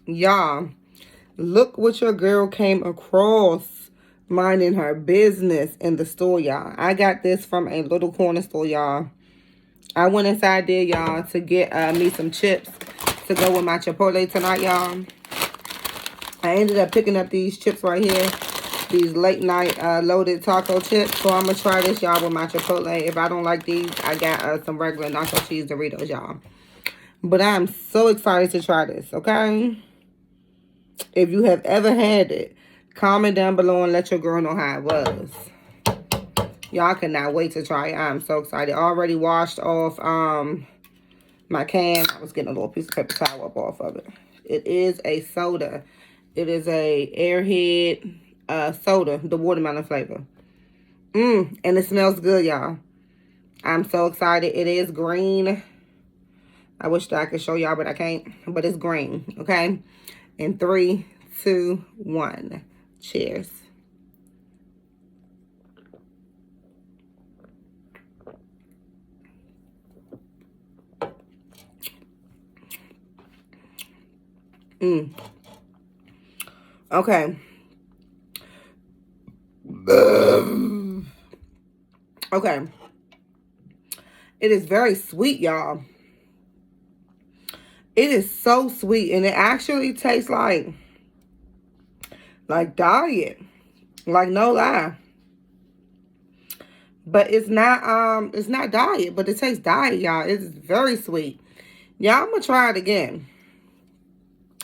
Y'all, look what your girl came across minding her business in the store, y'all. I got this from a little corner store, y'all. I went inside there, y'all, to get me some chips to go with my Chipotle tonight, y'all. I ended up picking up these chips right here. These late night loaded taco chips. So I'm going to try this, y'all, with my Chipotle. If I don't like these, I got some regular nacho cheese Doritos, y'all. But I'm so excited to try this, okay? If you have ever had it, comment down below and let your girl know how it was. Y'all cannot wait to try it. I'm so excited. I already washed off my can. I was getting a little piece of paper towel up off of it. It is a soda. It is a Airhead soda, the watermelon flavor. And it smells good, y'all. I'm so excited. It is green. I wish that I could show y'all, but I can't. But it's green, okay? In 3, 2, 1. Cheers. Okay. Okay. It is very sweet, y'all. It is so sweet, and it actually tastes like diet. Like, no lie. But it's not diet, but it tastes diet, y'all. It's very sweet. Y'all, I'm gonna try it again.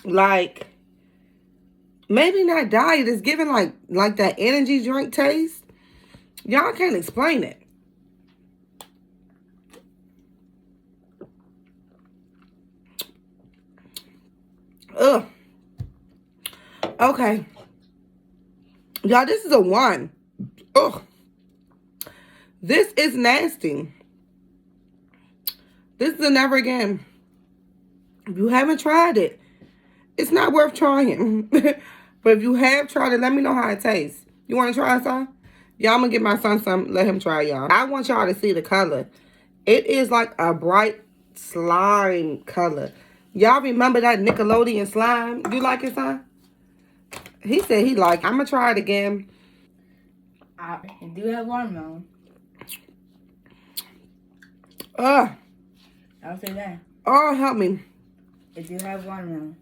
Like, maybe not diet. It's giving like that energy drink taste. Y'all can't explain it. Ugh. Okay. Y'all, this is a 1. Ugh. This is nasty. This is a never again. If you haven't tried it, it's not worth trying. But if you have tried it, let me know how it tastes. You want to try some? Y'all, I'm going to get my son some. Let him try, y'all. I want y'all to see the color. It is like a bright slime color. Y'all remember that Nickelodeon slime? You like it, son? He said he liked it. I'm going to try it again. I do have watermelon. I'll say that. Oh, help me. It do have watermelon.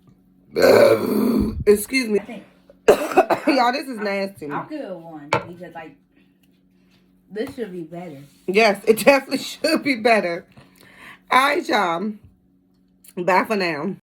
Excuse me. I think. Y'all, this is nasty. I'll give it a 1 because, like, this should be better. Yes, it definitely should be better. All right, y'all. Bye for now.